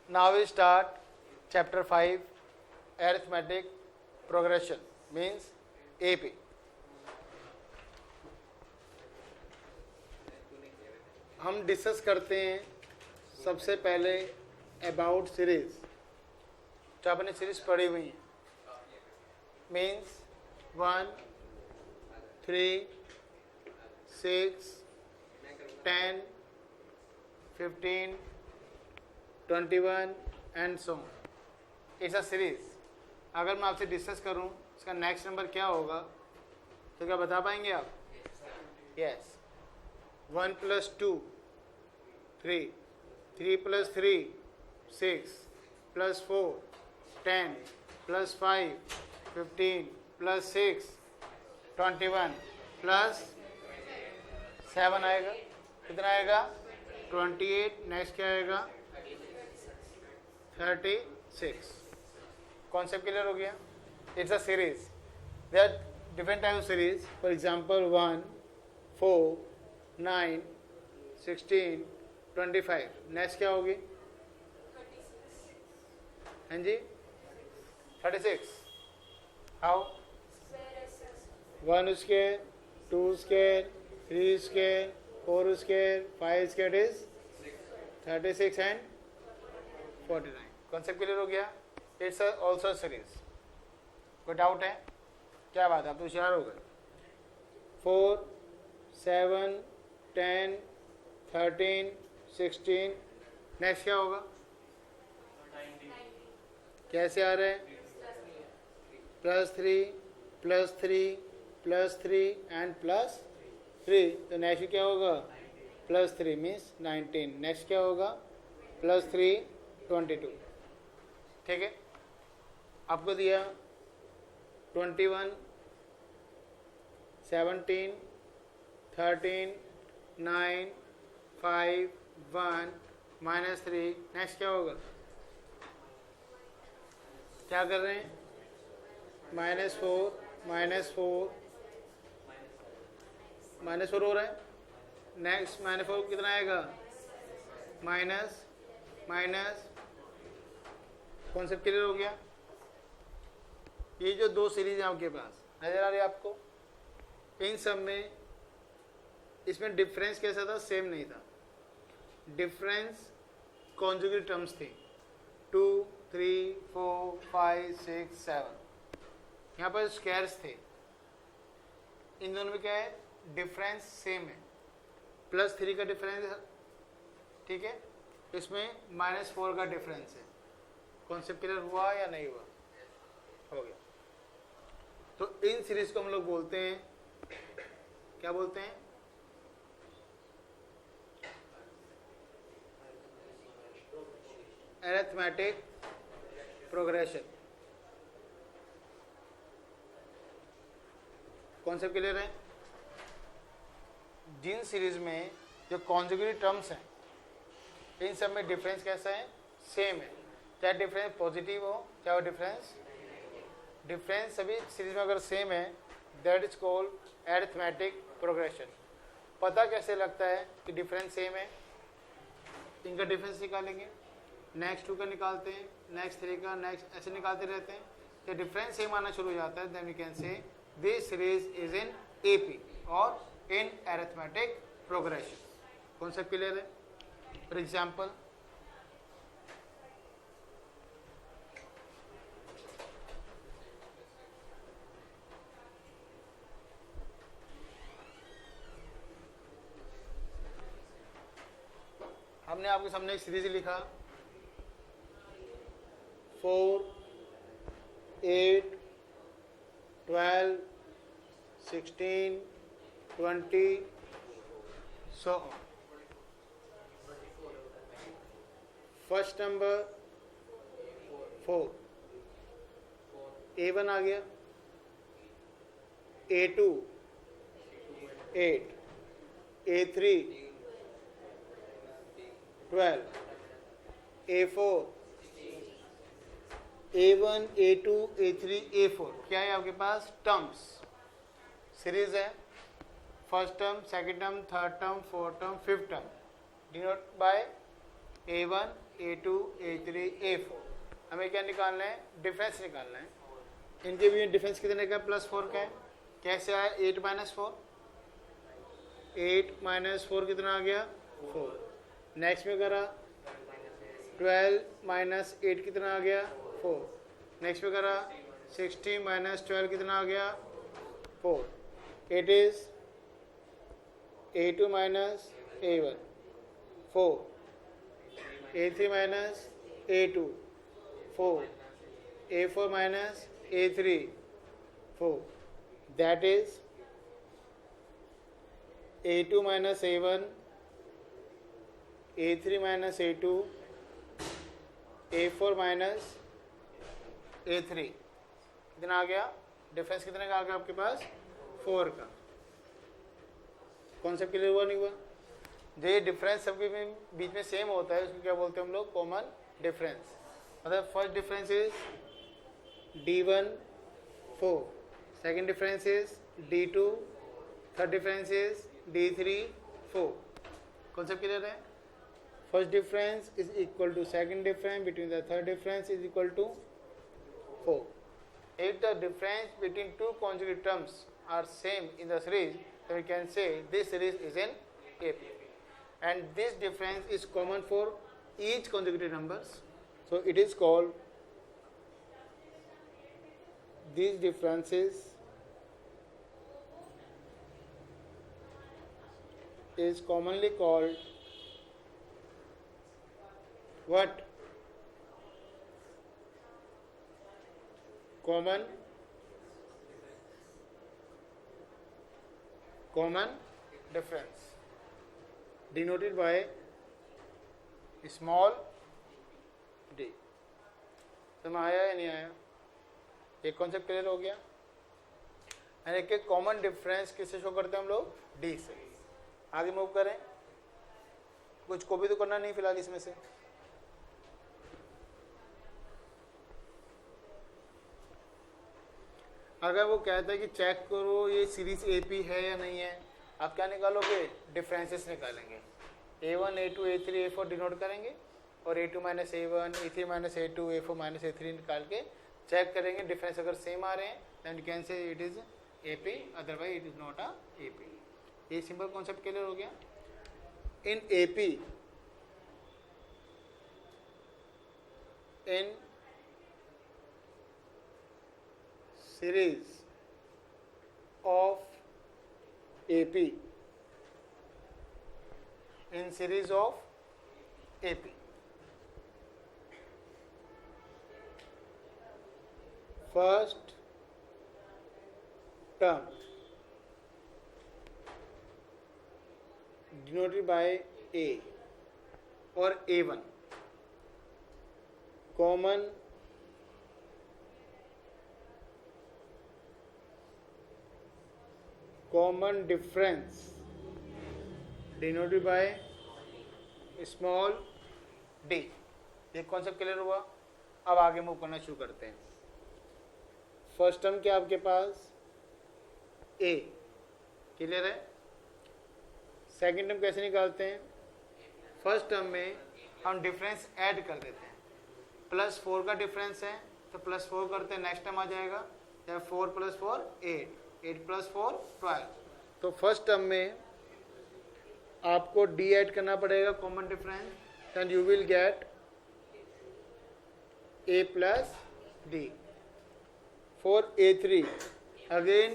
Now we start chapter 5 arithmetic progression means AP. हम discuss करते हैं सबसे पहले अबाउट सीरीज जो आपने सीरीज पढ़ी हुई है means 1, 3, 6, 10, 15, 21 and so it's a series. अगर मैं आपसे डिस्कस करूं इसका नेक्स्ट नंबर क्या होगा तो क्या बता पाएंगे आप? यस. 1 + 2 3, 3 + 3 6 + 4 10 + 5 15 + 6 21 + 7 आएगा. कितना आएगा? 28. नेक्स्ट क्या आएगा? 36. कॉन्सेप्ट क्लियर हो गया? It's a series. There are different type of series. For example 1, 4, 9, 16, 25. Next क्या होगी? हाँ जी 36. How? 1 square, 2 square, 3 square, 4 square, 5 square is 36 and 49. Concept clear हो गया? It's also series. कोई डाउट है? क्या बात है, आप तो होशियार हो गए. 4, 7, 10, 13, 16. नेक्स्ट क्या होगा? कैसे आ रहे हैं? +3 +3 +3 एंड +3. तो नेक्स्ट क्या होगा? +3 मीन्स 19. नेक्स्ट क्या होगा? +3 22. ठीक है. आपको दिया 21 17 13 9 5 1 -3. नेक्स्ट क्या होगा? क्या कर रहे हैं? -4 -4 -4 हो रहा है. नेक्स्ट -4 कितना आएगा? Minus minus. कॉन्सेप्ट क्लियर हो गया? ये जो दो सीरीज है आपके पास नजर आ रही है आपको, इन सब में इसमें डिफरेंस कैसा था? सेम नहीं था. डिफरेंस कॉन्जुगेट टर्म्स थी. 2, 3, 4, 5, 6, 7. यहाँ पर स्क्वायर्स थे. इन दोनों में क्या है? डिफरेंस सेम है. +3 का डिफरेंस, ठीक है. इसमें -4 का डिफरेंस है. कॉन्सेप्ट क्लियर हुआ या नहीं हुआ? हो गया. तो इन सीरीज को हम लोग बोलते हैं, क्या बोलते हैं? Arithmetic progression. कॉन्सेप्ट क्लियर है? जिन सीरीज में जो कॉन्जुगेट टर्म्स हैं इन सब में डिफरेंस कैसा है? सेम है. चाहे डिफरेंस पॉजिटिव हो चाहे वो डिफरेंस सभी सीरीज में अगर सेम है that is called arithmetic progression. पता कैसे लगता है कि डिफरेंस सेम है? इनका डिफरेंस निकालेंगे, नेक्स्ट 2 का निकालते हैं, नेक्स्ट 3 का, नेक्स्ट ऐसे निकालते रहते हैं. तो डिफरेंस सेम आना शुरू हो जाता है, then we can say this series is in AP और in arithmetic progression. Concept clear है? फॉर एग्जाम्पल हमने आपके सामने एक सीरीज लिखा 4, 8, 12, 16, 20 so on. First number 4, A1 आ गया, A2 8, A3 12, A4 A1 A2 A3 A4. क्या है आपके पास? टर्म्स. सीरीज है. First term, second term, third term, fourth term, fifth term. Denote by A1 A2 A3 A4, हमें क्या निकालना है? डिफरेंस निकालना है। इनके भी डिफरेंस कितने का? +4 का है। कैसे आया? 8 - 4, 8 - 4 कितना आ गया? 4। नेक्स्ट में करा 12 - 8 कितना आ गया? 4। नेक्स्ट में करा 16 - 12 कितना आ गया? 4। It is A2 - A1 4, A3 - A2 4, A4 - A3 4, that is A2 - A1, A3 - A2, A4 - A3 कितना आ गया? डिफरेंस कितने का आ गया आपके पास? 4 का। कॉन्सेप्ट क्लियर हुआ नहीं हुआ? जो ये डिफरेंस सबके बीच में सेम होता है उसको क्या बोलते हैं हम लोग? Common difference. मतलब first difference is D1 4, second difference is D2, third difference is D3 4। Concept clear है? First difference is equal to second difference between the third difference is equal to 4। If the difference between two consecutive terms are same in the series, then we can say this series is in AP. And this difference is common for each consecutive numbers. So it is called, these differences is commonly called what? Common difference, denoted by small d। समझ आया या नहीं आया? एक concept clear हो गया? यानी कि कॉमन डिफरेंस किससे शो करते हैं हम लोग? डी से। आगे मूव करें। कुछ कॉपी तो करना नहीं फिलहाल इसमें से। अगर वो कहता है कि चेक करो ये सीरीज AP है या नहीं है, आप क्या निकालोगे? डिफरेंसेस निकालेंगे। A1 A2 A3 A4 denote करेंगे और A2 - A1 A3 - A2 A4 - A3 निकाल के चेक करेंगे। डिफरेंस अगर सेम आ रहे हैं then you can say it is AP, otherwise it is not a AP। ये सिंपल कॉन्सेप्ट क्लियर हो गया? In AP, in series of AP, in series of AP, first term denoted by A or A1, common difference denoted by small d। ये concept clear हुआ? अब आगे move करना शुरू करते हैं। फर्स्ट टर्म क्या आपके पास? A क्लियर है? सेकेंड टर्म कैसे निकालते हैं? फर्स्ट टर्म में हम डिफरेंस ऐड कर देते हैं। +4 का डिफरेंस है तो +4 करते हैं, नेक्स्ट टर्म आ जाएगा 4 + 4 8, 8 + 4 12। तो फर्स्ट टर्म में आपको D ऐड करना पड़ेगा common difference, then you will get A + D। For A3 again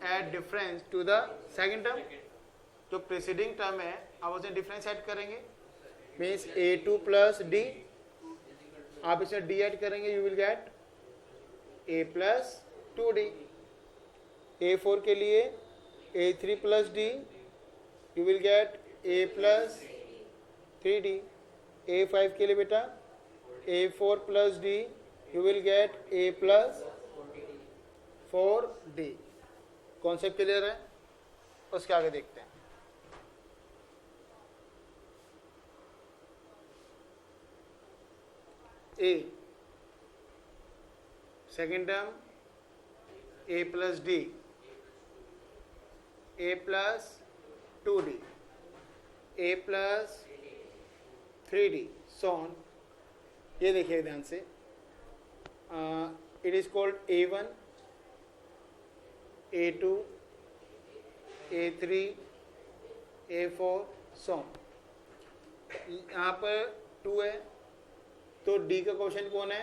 add difference to the second term. जो प्रीसीडिंग टर्म है आप उसमें डिफरेंस ऐड करेंगे, मीन्स A2 + D। आप इसमें D ऐड करेंगे, you will get A + 2D। A4 के लिए A3 + D, you will get A + 3D। A5 के लिए बेटा A4 + D, you will get A + 4D। Concept clear है? उसके आगे देखते हैं। A second term A + D, A + 2D, A + 3D, so on। ये देखिए ध्यान से, it is called A1, A2, A3, A4 सो। यहाँ पर 2 है तो D का क्वेश्चन कौन है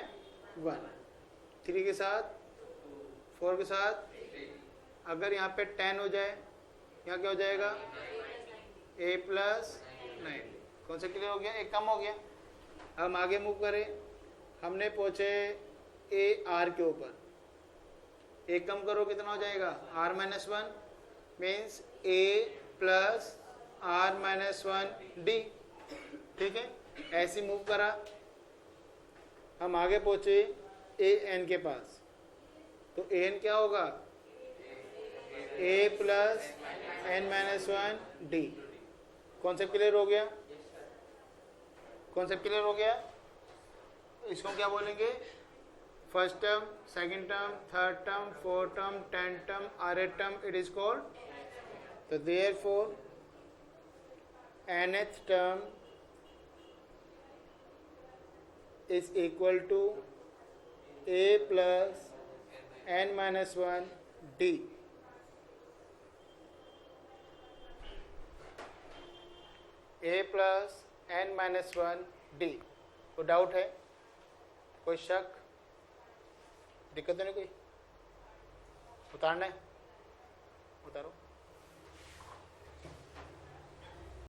1, 3 के साथ 4 के साथ, अगर यहाँ पे 10 हो जाए यहाँ क्या हो जाएगा A + 9। कौन सा क्लियर हो गया, एक कम हो गया। हम आगे मूव करें, हमने पहुंचे AR के ऊपर, एक कम करो कितना हो जाएगा R - 1 means A + R - 1 D। ठीक है, ऐसे मूव करा, हम आगे पहुंचे AN के पास, तो AN क्या होगा A + N - 1 D। Concept clear हो गया, कॉन्सेप्ट क्लियर हो गया। इसको क्या बोलेंगे, first term, second term, third term, fourth term, 10th term, rth term, it is called. तो therefore nth term is equal to A + N - 1 D। A + N - 1 D। कोई doubt है, कोई शक, दिक्कत तो नहीं कोई, उतारना है उतारो।